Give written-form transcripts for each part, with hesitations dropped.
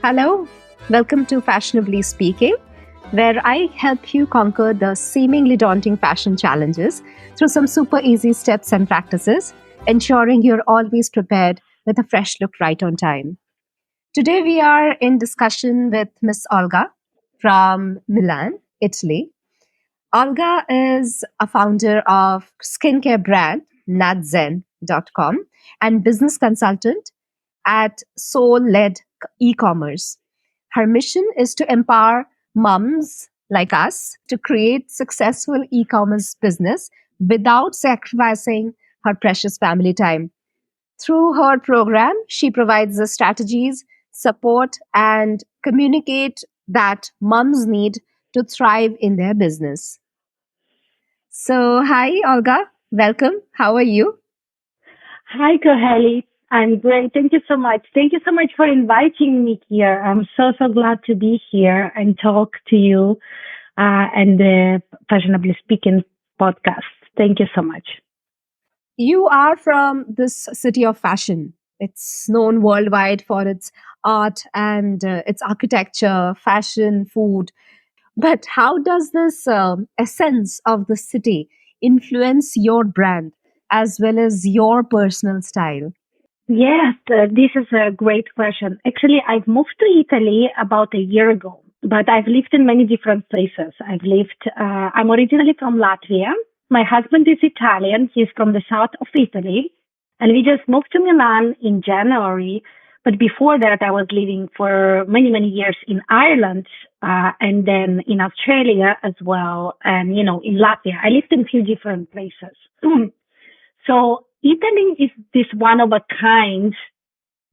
Hello, welcome to Fashionably Speaking, where I help you conquer the seemingly daunting fashion challenges through some super easy steps and practices, ensuring you're always prepared with a fresh look right on time. Today, we are in discussion with Miss Olga from Milan, Italy. Olga is a founder of skincare brand natzen.com and business consultant at Soul Led e-commerce. Her mission is to empower moms like us to create successful e-commerce business without sacrificing her precious family time. Through her program, she provides the strategies, support, and communicate that moms need to thrive in their business. So, hi, Olga. Welcome. How are you? Hi, Koheli. I'm great. Thank you so much. Thank you so much for inviting me here. I'm so glad to be here and talk to you and the Fashionably Speaking podcast. Thank you so much. You are from this city of fashion. It's known worldwide for its art and its architecture, fashion, food. But how does this essence of the city influence your brand as well as your personal style? Yes, this is a great question. Actually, I've moved to Italy about a year ago, but I've lived in many different places. I'm originally from Latvia. My husband is Italian. He's from the south of Italy. And we just moved to Milan in January. But before that, I was living for many years in Ireland, and then in Australia as well. And, in Latvia, I lived in a few different places. So Italy is this one of a kind,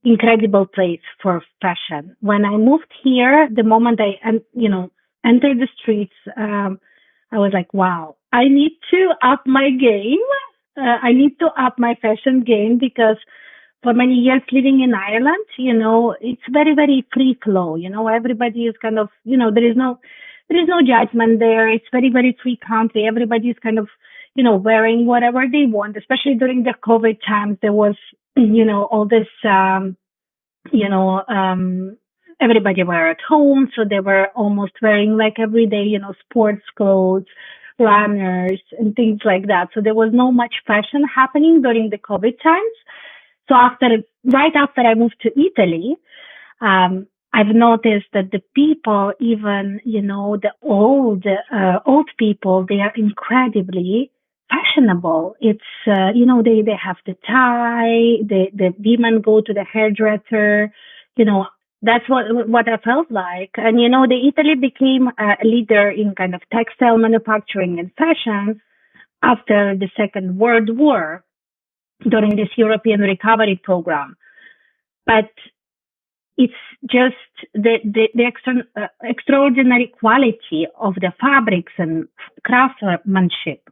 incredible place for fashion. When I moved here, the moment entered the streets, I was like, wow, I need to up my game. I need to up my fashion game because for many years living in Ireland, it's very free flow. Everybody is kind of, there is no judgment there. It's very free country. Everybody is kind of, wearing whatever they want, especially during the COVID times. There was, all this, you know, um, everybody were at home. So they were almost wearing like every day, sports clothes, runners and things like that. So there was no much fashion happening during the COVID times. So right after I moved to Italy, I've noticed that the people, even, the old people, they are incredibly fashionable. It's, they have the tie, the women go to the hairdresser, you know, that's what I felt like. And, the Italy became a leader in kind of textile manufacturing and fashion after the Second World War during this European recovery program. But it's just the extraordinary quality of the fabrics and craftsmanship.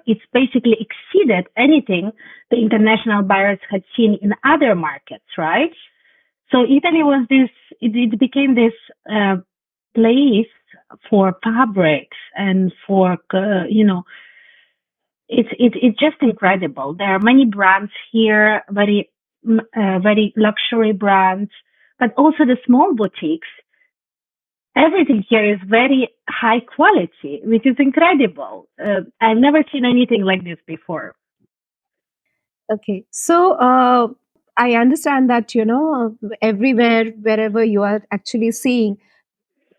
It's basically exceeded anything the international buyers had seen in other markets, right? So Italy was it became this place for fabrics and for, it's just incredible. There are many brands here, very luxury brands, but also the small boutiques. Everything here is very high quality, which is incredible. I've never seen anything like this before. Okay. So, I understand that, everywhere, wherever you are actually seeing,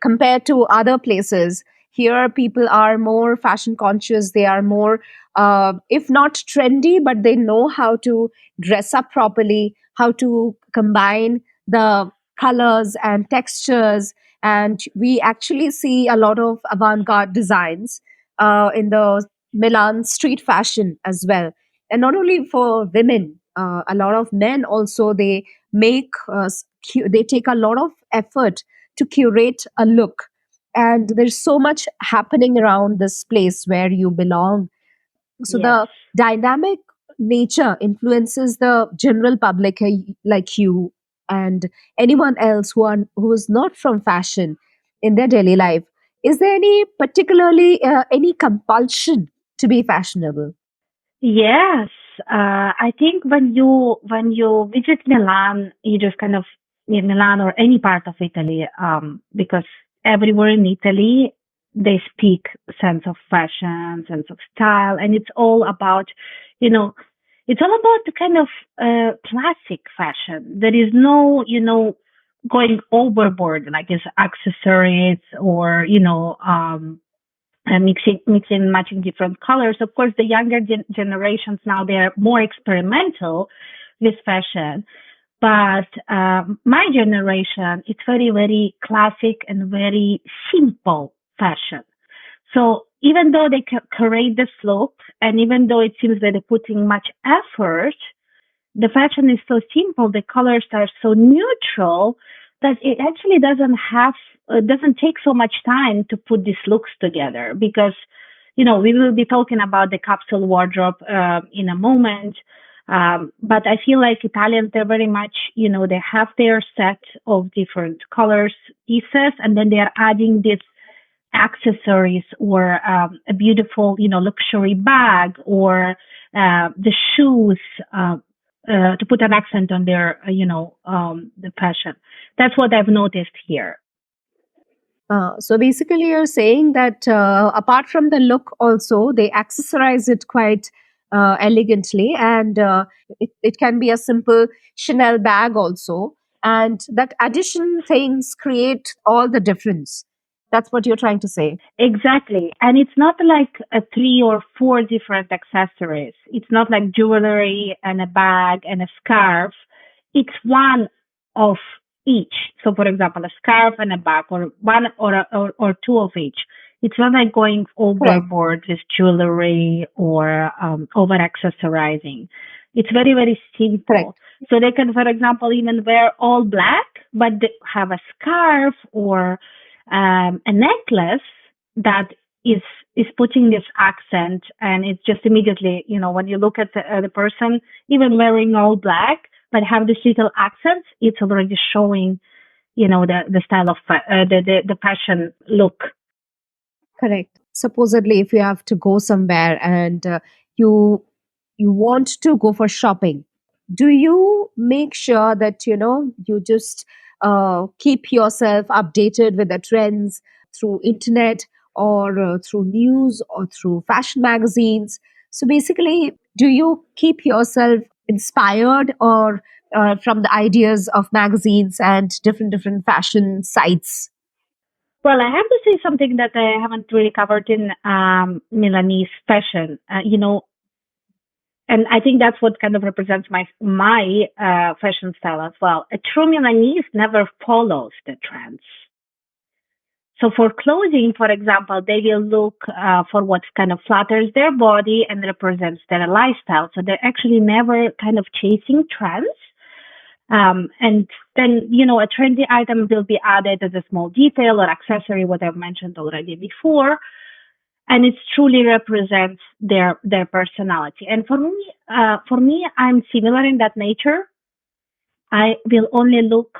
compared to other places, here people are more fashion conscious. They are more, if not trendy, but they know how to dress up properly, how to combine the colors and textures. And we actually see a lot of avant-garde designs in the Milan street fashion as well. And not only for women, a lot of men also, they make they take a lot of effort to curate a look. And there's so much happening around this place where you belong. So Yes. the dynamic nature influences the general public, like you and anyone else who is not from fashion in their daily life. Is there any particularly any compulsion to be fashionable? Yes, I think when you visit Milan, you just kind of in Milan or any part of Italy, because everywhere in Italy they speak sense of fashion, sense of style, and it's all about, you know, it's all about the kind of classic fashion. There is no, going overboard like it's accessories or mixing and matching different colors. Of course, the younger generations now they are more experimental with fashion, but my generation it's very very classic and very simple fashion. So even though they create this look, and even though it seems that they're putting much effort, the fashion is so simple, the colors are so neutral that it actually doesn't take so much time to put these looks together because we will be talking about the capsule wardrobe in a moment. But I feel like Italians, they're very much, they have their set of different colors, pieces, and then they're adding this accessories or a beautiful, luxury bag or the shoes to put an accent on their, the fashion. That's what I've noticed here. So basically, you're saying that apart from the look, also they accessorize it quite elegantly, and it can be a simple Chanel bag also, and that addition things create all the difference. That's what you're trying to say. Exactly. And it's not like a three or four different accessories. It's not like jewelry and a bag and a scarf. It's one of each. So for example, a scarf and a bag or one or two of each. It's not like going Correct. overboard with jewelry or over accessorizing. It's very, very simple. Correct. So they can, for example, even wear all black, but they have a scarf or a necklace that is is putting this accent, and it's just immediately, when you look at the person, even wearing all black, but have this little accent, it's already showing, the style of the fashion look. Correct. Supposedly, if you have to go somewhere and you you want to go for shopping, do you make sure that you just keep yourself updated with the trends through internet or through news or through fashion magazines? So basically, do you keep yourself inspired or from the ideas of magazines and different fashion sites? Well, I have to say something that I haven't really covered in Milanese fashion. And I think that's what kind of represents my fashion style as well. A true Milanese never follows the trends. So for clothing, for example, they will look for what kind of flatters their body and represents their lifestyle. So they're actually never kind of chasing trends. And then, a trendy item will be added as a small detail or accessory, what I've mentioned already before. And it truly represents their personality. And for me, I'm similar in that nature. I will only look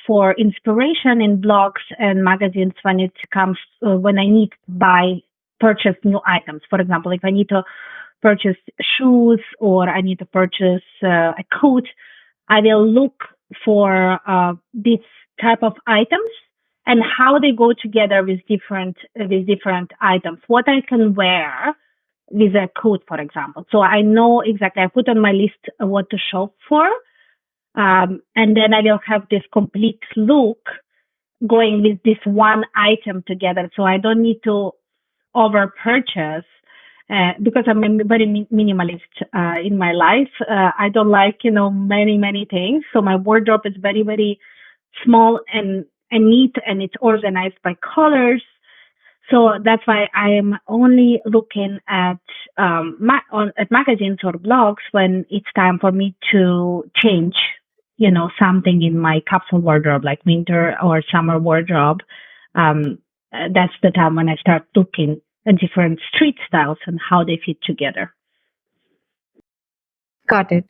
for inspiration in blogs and magazines when it comes when I need to purchase new items. For example, if I need to purchase shoes or I need to purchase a coat, I will look for this type of items and how they go together with different items. What I can wear with a coat, for example. So I know exactly. I put on my list what to shop for, and then I will have this complete look going with this one item together. So I don't need to over purchase because I'm a very minimalist in my life. I don't like, many things. So my wardrobe is very, very small and neat, and it's organized by colors. So that's why I am only looking at at magazines or blogs when it's time for me to change, something in my capsule wardrobe, like winter or summer wardrobe. That's the time when I start looking at different street styles and how they fit together. Got it.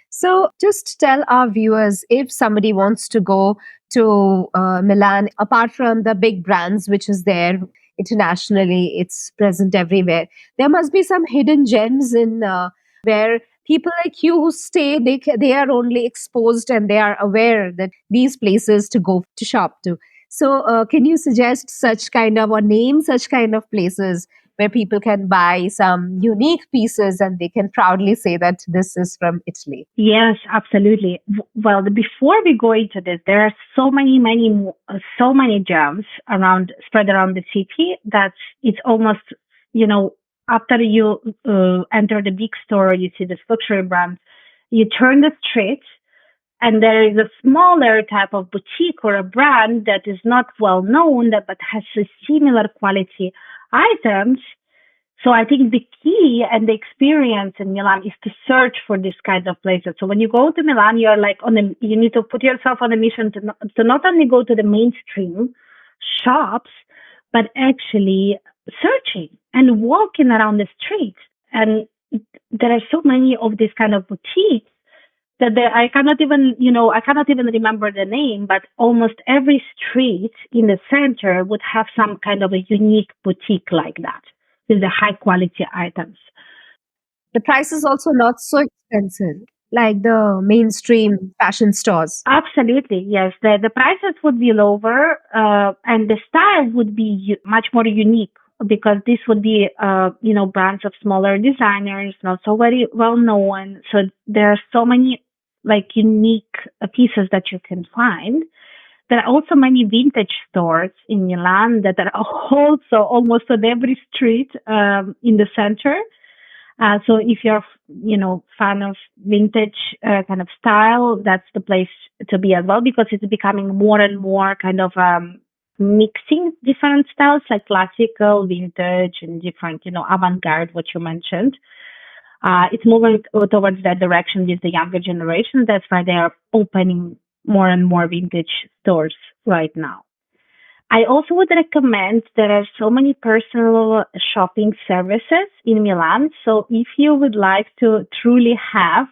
So, just tell our viewers if somebody wants to go to Milan, apart from the big brands, which is there internationally, it's present everywhere. There must be some hidden gems in where people like you who stay, they are only exposed and they are aware that these places to go to shop to. So can you suggest such kind of, or name such kind of places where people can buy some unique pieces and they can proudly say that this is from Italy? Yes, absolutely. Well, before we go into this, there are so so many gems spread around the city that it's almost, you know, after you enter the big store, you see the luxury brands, you turn the street and there is a smaller type of boutique or a brand that is not well known that but has a similar quality items. So I think the key and the experience in Milan is to search for this kind of places. So when you go to Milan, you're like you need to put yourself on a mission to not only go to the mainstream shops, but actually searching and walking around the streets. And there are so many of these kind of boutiques that I cannot even, I cannot even remember the name, but almost every street in the center would have some kind of a unique boutique like that with the high quality items. The price is also not so expensive like the mainstream fashion stores. Absolutely, yes. The prices would be lower, and the style would be much more unique because this would be, brands of smaller designers, not so very well known. So there are so many like unique pieces that you can find. There are also many vintage stores in Milan that are also almost on every street in the center. So if you're, fan of vintage kind of style, that's the place to be as well because it's becoming more and more kind of mixing different styles like classical, vintage, and different, avant-garde, what you mentioned. It's moving towards that direction with the younger generation. That's why they are opening more and more vintage stores right now. I also would recommend there are so many personal shopping services in Milan. So if you would like to truly have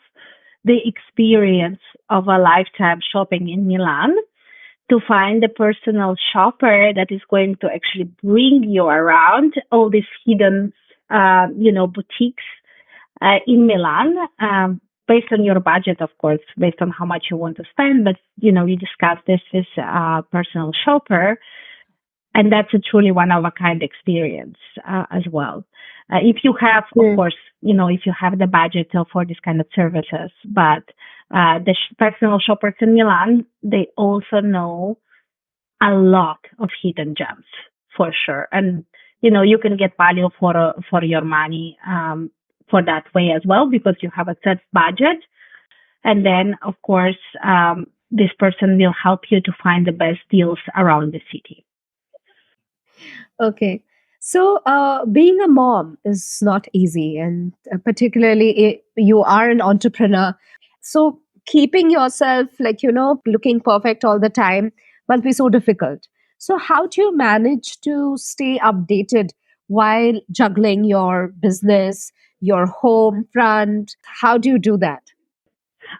the experience of a lifetime shopping in Milan, to find a personal shopper that is going to actually bring you around all these hidden, boutiques in Milan, based on your budget, of course, based on how much you want to spend. But, you discuss this with a personal shopper. And that's a truly one of a kind experience as well. If you have, of course, if you have the budget for this kind of services, but the personal shoppers in Milan, they also know a lot of hidden gems for sure. And, you can get value for your money for that way as well, because you have a set budget. And then, of course, this person will help you to find the best deals around the city. Okay. So, being a mom is not easy, and particularly you are an entrepreneur. So, keeping yourself, like, looking perfect all the time must be so difficult. So, how do you manage to stay updated while juggling your business, your home front? How do you do that?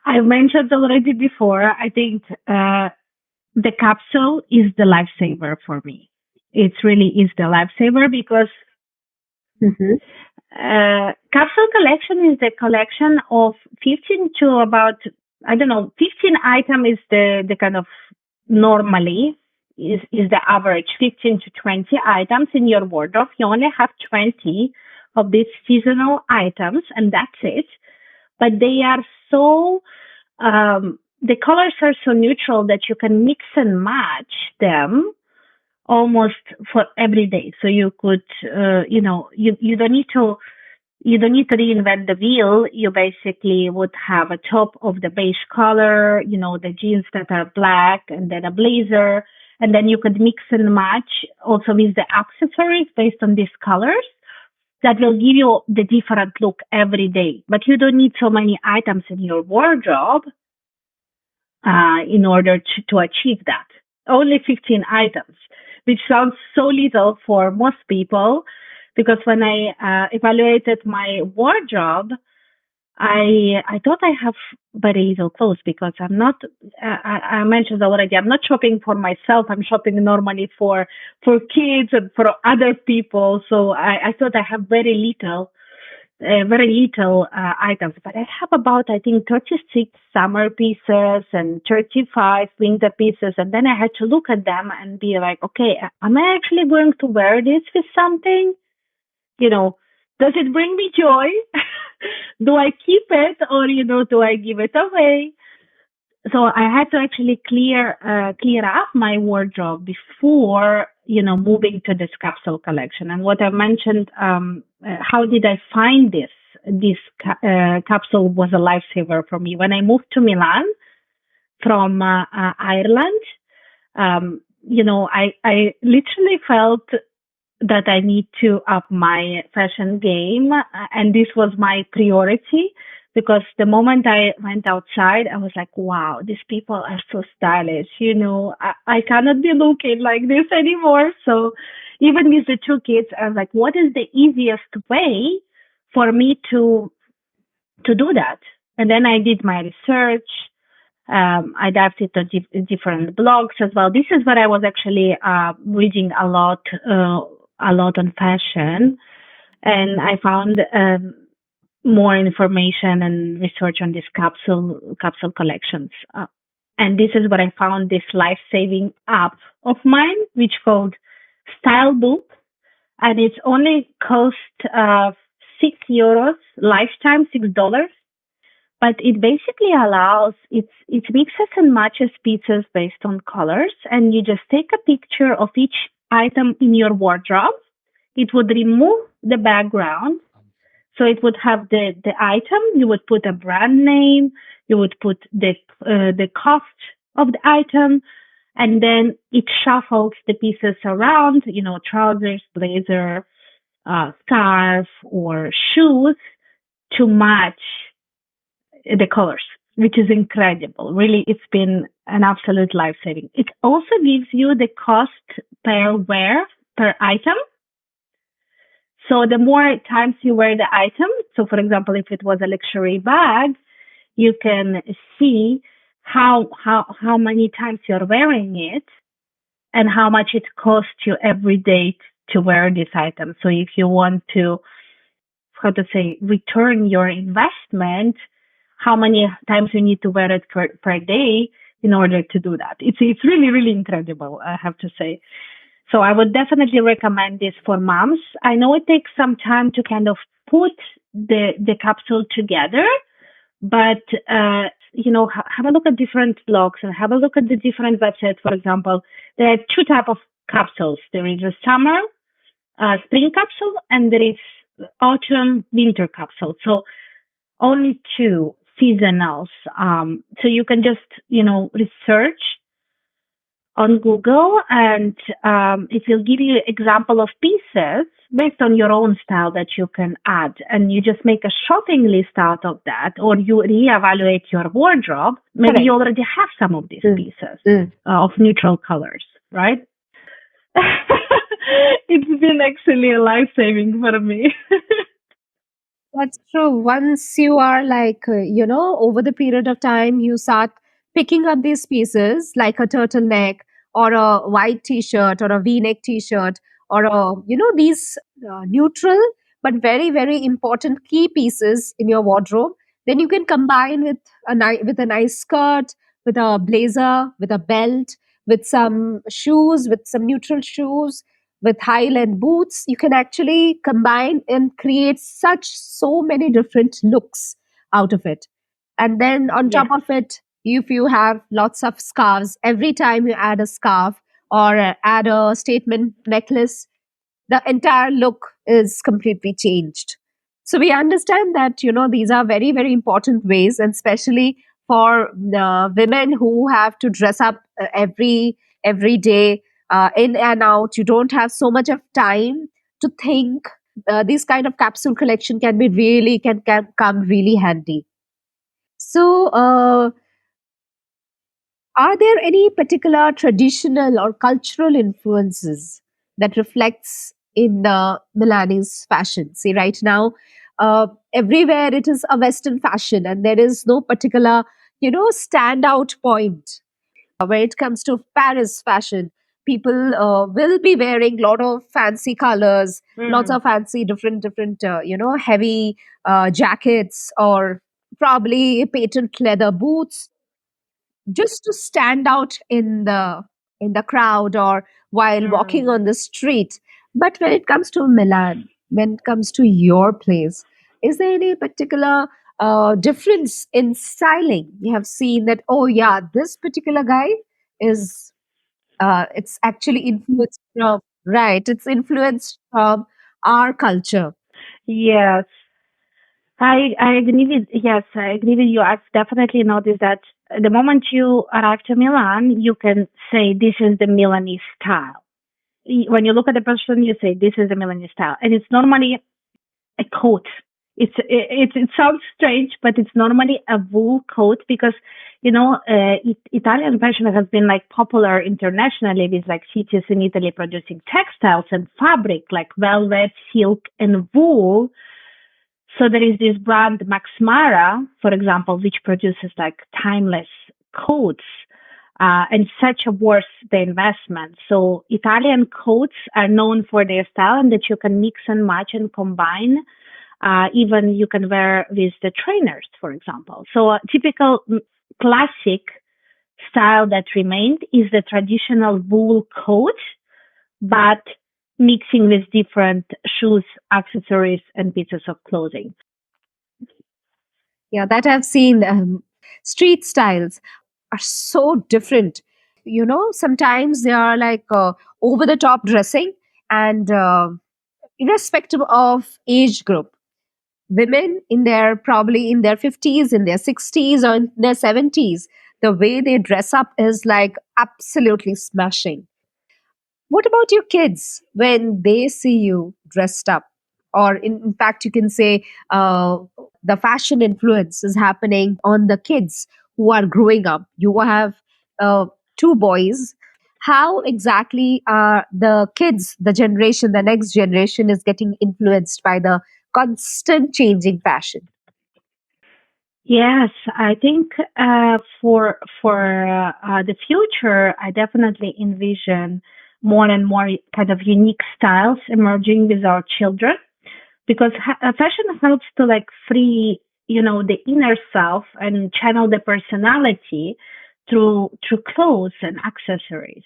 I mentioned already before, I think the capsule is the lifesaver for me. It really is the lifesaver because Hmm. capsule collection is the collection of 15 to about, I don't know, 15 item is the kind of normally is the average 15 to 20 items in your wardrobe. You only have 20 of these seasonal items and that's it. But they are so the colors are so neutral that you can mix and match them almost for every day. So you could, you don't need to reinvent the wheel. You basically would have a top of the beige color, the jeans that are black, and then a blazer, and then you could mix and match also with the accessories based on these colors. That will give you the different look every day. But you don't need so many items in your wardrobe in order to achieve that. Only 15 items, which sounds so little for most people, because when I evaluated my wardrobe, I thought I have very little clothes because I'm not. I mentioned already. I'm not shopping for myself. I'm shopping normally for kids and for other people. So I thought I have very little very little items, but I have about, I think, 36 summer pieces and 35 winter pieces. And then I had to look at them and be like, okay, am I actually going to wear this with something? You know, does it bring me joy? Do I keep it, or, do I give it away? So I had to actually clear up my wardrobe before moving to this capsule collection. And what I mentioned, how did I find this? This capsule was a lifesaver for me when I moved to Milan from Ireland. I literally felt that I need to up my fashion game. And this was my priority because the moment I went outside, I was like, wow, these people are so stylish. I cannot be looking like this anymore. So even with the two kids, I was like, what is the easiest way for me to do that? And then I did my research. I dived into different blogs as well. This is where I was actually reading a lot on fashion, and I found more information and research on these capsule collections. And this is what I found this life saving app of mine, which called Style Book, and it's only cost €6 lifetime, $6, but it basically allows it mixes and matches pieces based on colors, and you just take a picture of each item in your wardrobe. It would remove the background, so it would have the item. You would put a brand name, you would put the cost of the item, and then it shuffles the pieces around. Trousers, blazer, scarf, or shoes to match the colors, which is incredible. Really, it's been an absolute life saving. It also gives you the cost per wear per item. So the more times you wear the item, so for example, if it was a luxury bag, you can see how many times you're wearing it and how much it costs you every day to wear this item. So if you want to, how to say, return your investment, how many times you need to wear it per day in order to do that. It's really, really incredible, I have to say. So I would definitely recommend this for moms. I know it takes some time to kind of put the capsule together, but have a look at different blogs and have a look at the different websites. For example, there are two types of capsules. There is a summer spring capsule, and there is autumn winter capsule. So only two seasonals. So you can just research on Google, and it will give you example of pieces based on your own style that you can add, and you just make a shopping list out of that, or you reevaluate your wardrobe. Maybe Correct. you already have some of these pieces of neutral colors, right? It's been actually a life saving for me. That's true. Once you are like, over the period of time, you start picking up these pieces like a turtleneck or a white t shirt or a v neck t shirt or these neutral but very, very important key pieces in your wardrobe. Then you can combine with with a nice skirt, with a blazer, with a belt, with some shoes, with some neutral shoes, with Highland boots. You can actually combine and create so many different looks out of it. And then on top Yes, of it, if you have lots of scarves, every time you add a scarf or add a statement necklace, the entire look is completely changed. So we understand that these are very, very important ways, and especially for the women who have to dress up every day, in and out. You don't have so much of time to think. This kind of capsule collection can be really can come really handy. So are there any particular traditional or cultural influences that reflects in the Milanese fashion? See, right now, everywhere it is a Western fashion, and there is no particular, standout point. Where it comes to Paris fashion, people will be wearing a lot of fancy colors, lots Mm. of fancy different heavy jackets, or probably patent leather boots, just to stand out in the crowd or while walking Mm. on the street. But when it comes to Milan, when it comes to your place, is there any particular difference in styling? You have seen that, oh yeah, this particular guy is it's actually influenced from, right, it's influenced from our culture. Yes, I agree with yes, I agree with you. I've definitely noticed that the moment you arrive to Milan, you can say this is the Milanese style. When you look at the person, you say this is the Milanese style, and it's normally a coat. It sounds strange, but it's normally a wool coat because Italian fashion has been like popular internationally with like cities in Italy producing textiles and fabric like velvet, silk, and wool. So there is this brand Max Mara, for example, which produces like timeless coats. And such a worth the investment. So Italian coats are known for their style and that you can mix and match and combine. Even you can wear with the trainers, for example. So a typical classic style that remained is the traditional wool coat, but mixing with different shoes, accessories, and pieces of clothing. Yeah, that I've seen. Street styles are so different. Sometimes they are like over the top dressing, and irrespective of age group, women in their probably in their 50s, in their 60s, or in their 70s, the way they dress up is like absolutely smashing. What about your kids when they see you dressed up? Or, in fact, you can say the fashion influence is happening on the kids who are growing up. You have uh, two boys. How exactly are the kids, the generation, the next generation, is getting influenced by the constant changing fashion? Yes, I think for the future, I definitely envision more and more kind of unique styles emerging with our children because fashion helps to like free the inner self and channel the personality through clothes and accessories.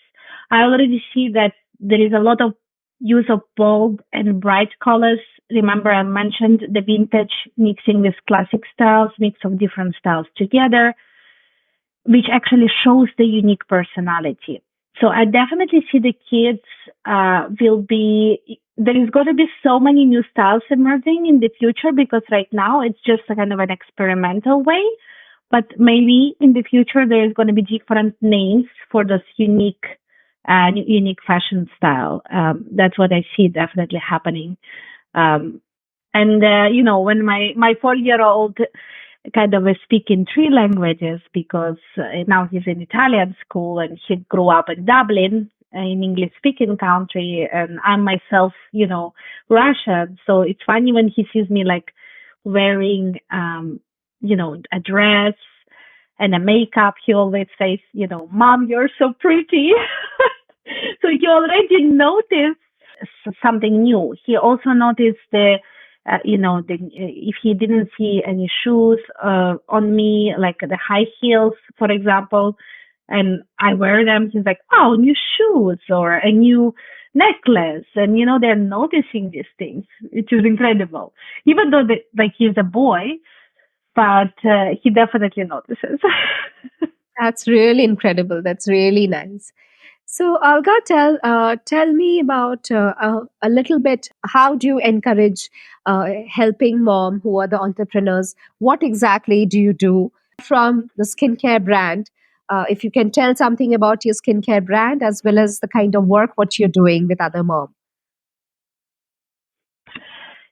I already see that there is a lot of use of bold and bright colors. Remember I mentioned the vintage mixing with classic styles, mix of different styles together, which actually shows the unique personality. So I definitely see the kids will be, there is going to be so many new styles emerging in the future because right now it's just a kind of an experimental way. But maybe in the future there is going to be different names for this unique fashion style. That's what I see definitely happening. Um, and when my 4 year old kind of speak in three languages because now he's in Italian school and he grew up in Dublin, in English speaking country, and I'm myself, Russian. So it's funny when he sees me like wearing, a dress and a makeup. He always says, "Mom, you're so pretty." So he already noticed something new. He also noticed if he didn't see any shoes on me, like the high heels, for example, and I wear them, he's like, "Oh, new shoes or a new necklace," and they're noticing these things, which is incredible. Even though like he's a boy, but he definitely notices. That's really incredible. That's really nice. So, Olga, tell me about a little bit. How do you encourage helping mom who are the entrepreneurs? What exactly do you do from the skincare brand? If you can tell something about your skincare brand as well as the kind of work what you're doing with other moms.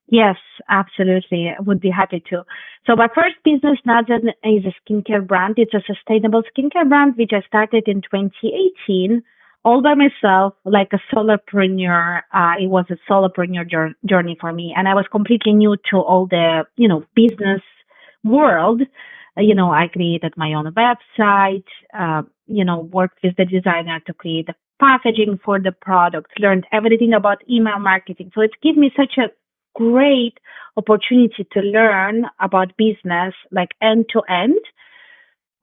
Yes, absolutely. I would be happy to. So my first business, Nazen, is a skincare brand. It's a sustainable skincare brand, which I started in 2018 all by myself, like a solopreneur. It was a solopreneur journey for me. And I was completely new to all the, business world. I created my own website, worked with the designer to create a packaging for the product, learned everything about email marketing. So it gives me such a great opportunity to learn about business, like end to end.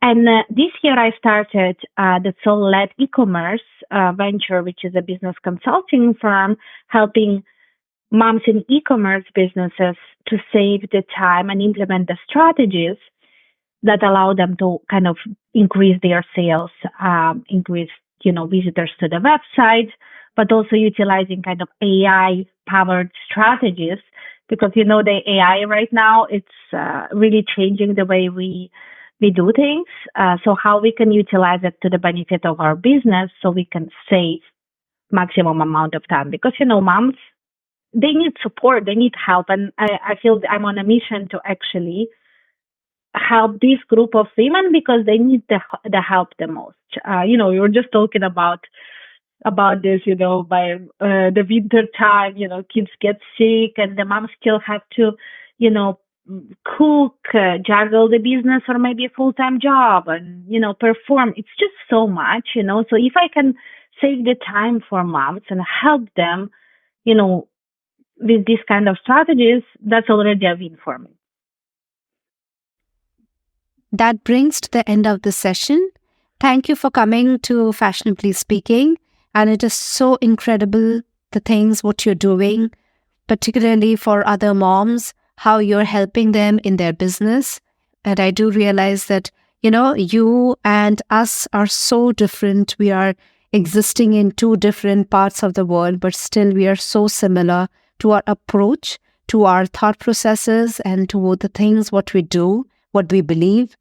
And this year I started the Soul-led e-commerce venture, which is a business consulting firm helping moms in e-commerce businesses to save the time and implement the strategies that allow them to kind of increase their sales, increase, visitors to the website, but also utilizing kind of AI powered strategies because, the AI right now, it's really changing the way we do things. So how we can utilize it to the benefit of our business so we can save maximum amount of time because, moms, they need support, they need help. And I feel I'm on a mission to actually help this group of women because they need the help the most. We were just talking about this, by the winter time, kids get sick and the moms still have to, cook, juggle the business or maybe a full-time job and, perform. It's just so much, So if I can save the time for moms and help them, with these kind of strategies, that's already a win for me. That brings to the end of the session. Thank you for coming to Fashionably Speaking. And it is so incredible, the things what you're doing, particularly for other moms, how you're helping them in their business. And I do realize that, you and us are so different. We are existing in two different parts of the world, but still we are so similar to our approach, to our thought processes, and to the things what we do, what we believe.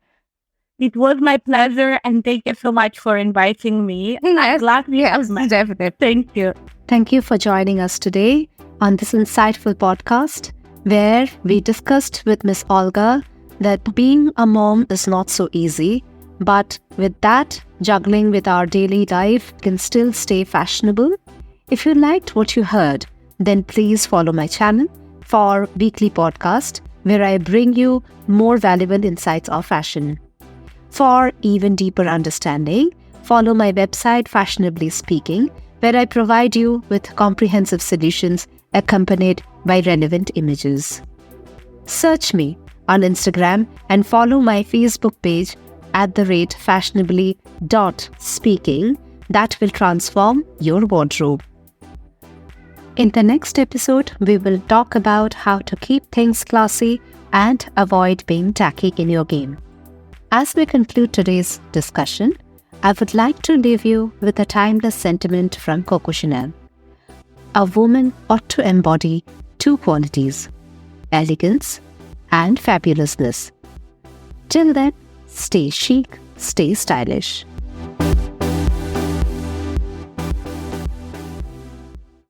It was my pleasure, and thank you so much for inviting me. I'm glad we have met. Definitely. Thank you. Thank you for joining us today on this insightful podcast, where we discussed with Miss Olga that being a mom is not so easy, but with that, juggling with our daily life can still stay fashionable. If you liked what you heard, then please follow my channel for weekly podcast, where I bring you more valuable insights of fashion. For even deeper understanding, follow my website Fashionably Speaking, where I provide you with comprehensive solutions accompanied by relevant images. Search me on Instagram and follow my Facebook page @fashionably.speaking. That will transform your wardrobe. In the next episode, we will talk about how to keep things classy and avoid being tacky in your game. As we conclude today's discussion, I would like to leave you with a timeless sentiment from Coco Chanel. A woman ought to embody two qualities, elegance and fabulousness. Till then, stay chic, stay stylish.